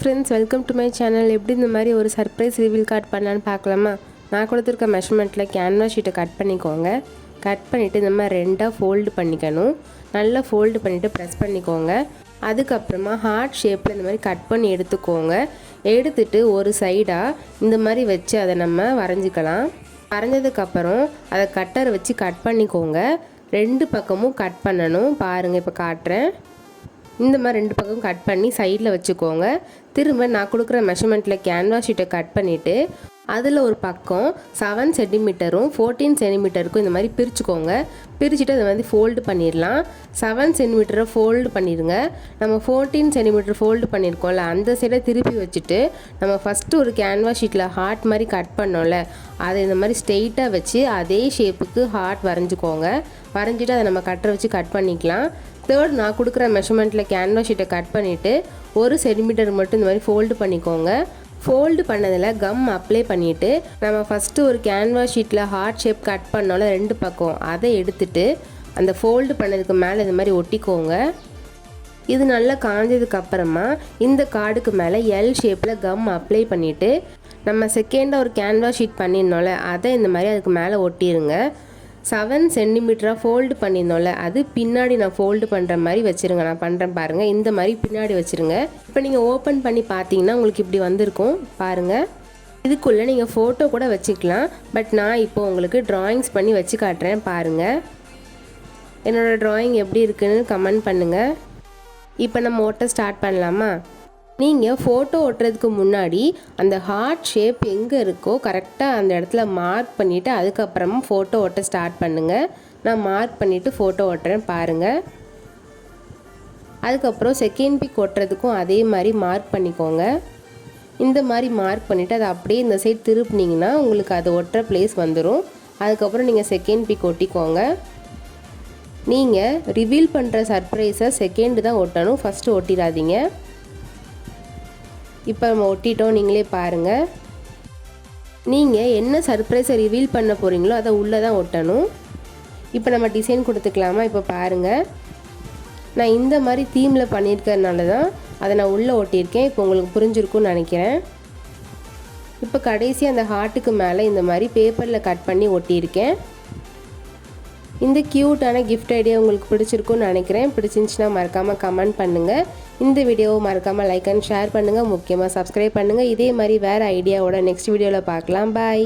Friends, welcome to my channel. எப்படி இந்த மாதிரி ஒரு சர்ப்ரைஸ் ரிவீல் கார்ட் பண்ணலான்னு பார்க்கலாமா? நான் கொடுத்துருக்க மெஷர்மெண்ட்டில் கேன்வாஸ் ஷீட்டை கட் பண்ணிக்கோங்க. கட் பண்ணிவிட்டு இந்த மாதிரி ரெண்டாக ஃபோல்டு பண்ணிக்கணும். நல்லா ஃபோல்டு பண்ணிவிட்டு ப்ரெஸ் பண்ணிக்கோங்க. அதுக்கப்புறமா ஹார்ட் ஷேப்பில் இந்த மாதிரி கட் பண்ணி எடுத்துக்கோங்க. எடுத்துகிட்டு ஒரு சைடாக இந்த மாதிரி வச்சு அதை நம்ம வரைஞ்சிக்கலாம். வரைஞ்சதுக்கப்புறம் அதை கட்டரை வச்சு கட் பண்ணிக்கோங்க. ரெண்டு பக்கமும் கட் பண்ணணும். பாருங்கள், இப்போ காட்டுறேன். இந்த மாதிரி ரெண்டு பக்கம் கட் பண்ணி சைடில் வச்சுக்கோங்க. திரும்ப நான் கொடுக்குற மெஷர்மெண்ட்டில் கேன்வாஸ் ஷீட்டை கட் பண்ணிவிட்டு அதில் ஒரு பக்கம் 7 சென்டிமீட்டரும் 14 சென்டிமீட்டருக்கும் இந்த மாதிரி பிரிச்சுக்கோங்க. பிரிச்சுட்டு அதை வந்து ஃபோல்டு பண்ணிடலாம். 7 சென்டிமீட்டரை ஃபோல்டு பண்ணிடுங்க. நம்ம 14 சென்டிமீட்டர் ஃபோல்டு பண்ணியிருக்கோம்ல, அந்த சைடை திருப்பி வச்சுட்டு நம்ம ஃபஸ்ட்டு ஒரு கேன்வாஸ் ஷீட்டில் ஹார்ட் மாதிரி கட் பண்ணோம்ல, அதை இந்த மாதிரி ஸ்ட்ரெயிட்டாக வச்சு அதே ஷேப்புக்கு ஹார்ட் வரைஞ்சிக்கோங்க. வரைஞ்சிட்டு அதை நம்ம கட்டரை வச்சு கட் பண்ணிக்கலாம். தேர்ட், நான் கொடுக்குற மெஷர்மெண்ட்டில் கேன்வாஸ் ஷீட்டை கட் பண்ணிவிட்டு 1 சென்டிமீட்டர் மட்டும் இந்த மாதிரி ஃபோல்டு பண்ணிக்கோங்க. ஃபோல்டு பண்ணதில் கம் அப்ளை பண்ணிவிட்டு நம்ம ஃபஸ்ட்டு ஒரு கேன்வாஸ் ஷீட்டில் ஹார்ட் ஷேப் கட் பண்ணோம்ல ரெண்டு பக்கம், அதை எடுத்துகிட்டு அந்த ஃபோல்டு பண்ணதுக்கு மேலே இந்த மாதிரி ஒட்டிக்கோங்க. இது நல்லா காஞ்சதுக்கப்புறமா இந்த கார்டுக்கு மேலே எல் ஷேப்பில் கம் அப்ளை பண்ணிவிட்டு நம்ம செகண்டாக ஒரு கேன்வாஸ் ஷீட் பண்ணியிருந்தோம்ல, அதை இந்த மாதிரி அதுக்கு மேலே ஒட்டிடுங்க. 7 சென்டிமீட்டராக ஃபோல்டு பண்ணியிருந்தோம்ல, அது பின்னாடி நான் ஃபோல்டு பண்ணுற மாதிரி வச்சுருங்க. நான் பண்ணுறேன் பாருங்கள். இந்த மாதிரி பின்னாடி வச்சுருங்க. இப்போ நீங்கள் ஓப்பன் பண்ணி பார்த்தீங்கன்னா உங்களுக்கு இப்படி வந்திருக்கும் பாருங்கள். இதுக்குள்ளே நீங்கள் ஃபோட்டோ கூட வச்சுக்கலாம். பட் நான் இப்போ உங்களுக்கு ட்ராயிங்ஸ் பண்ணி வச்சு காட்டுறேன் பாருங்கள். என்னோடய ட்ராயிங் எப்படி இருக்குன்னு கமெண்ட் பண்ணுங்கள். இப்போ நம்ம ஓட்ட ஸ்டார்ட் பண்ணலாமா? நீங்கள் ஃபோட்டோ ஒட்டுறதுக்கு முன்னாடி அந்த ஹார்ட் ஷேப் எங்கே இருக்கோ கரெக்டாக அந்த இடத்துல மார்க் பண்ணிவிட்டு அதுக்கப்புறமா ஃபோட்டோ ஒட்ட ஸ்டார்ட் பண்ணுங்கள். நான் மார்க் பண்ணிவிட்டு ஃபோட்டோ ஒட்டுறேன் பாருங்கள். அதுக்கப்புறம் செகண்ட் பிக் ஒட்டுறதுக்கும் அதே மாதிரி மார்க் பண்ணிக்கோங்க. இந்த மாதிரி மார்க் பண்ணிவிட்டு அதை அப்படியே இந்த சைடு திருப்பினீங்கன்னா உங்களுக்கு அது ஒட்டுற பிளேஸ் வந்துடும். அதுக்கப்புறம் நீங்கள் செகண்ட் பிக் ஒட்டிக்கோங்க. நீங்கள் ரிவீல் பண்ணுற சர்ப்ரைஸை செகண்டு தான் ஒட்டணும், ஃபஸ்ட்டு ஒட்டிடாதீங்க. இப்போ நம்ம ஒட்டிட்டோம், நீங்களே பாருங்கள். நீங்கள் என்ன சர்ப்ரைஸை ரிவீல் பண்ண போகிறீங்களோ அதை உள்ளே தான் ஒட்டணும். இப்போ நம்ம டிசைன் கொடுத்துக்கலாமா? இப்போ பாருங்கள், நான் இந்த மாதிரி தீமில் பண்ணியிருக்கிறதுனால தான் அதை நான் உள்ளே ஒட்டியிருக்கேன். இப்போ உங்களுக்கு புரிஞ்சிருக்கும்னு நினைக்கிறேன். இப்போ கடைசி அந்த ஹார்ட்டுக்கு மேலே இந்த மாதிரி பேப்பரில் கட் பண்ணி ஒட்டியிருக்கேன். இந்த க்யூட்டான கிஃப்ட் ஐடியா உங்களுக்கு பிடிச்சிருக்குன்னு நினைக்கிறேன். பிடிச்சிருந்துச்சுன்னா மறக்காமல் கமெண்ட் பண்ணுங்கள். இந்த வீடியோவை மறக்காமல் லைக் அண்ட் ஷேர் பண்ணுங்கள். முக்கியமாக சப்ஸ்கிரைப் பண்ணுங்கள். இதே மாதிரி வேறு ஐடியாவோட நெக்ஸ்ட் வீடியோவில் பார்க்கலாம். பாய்.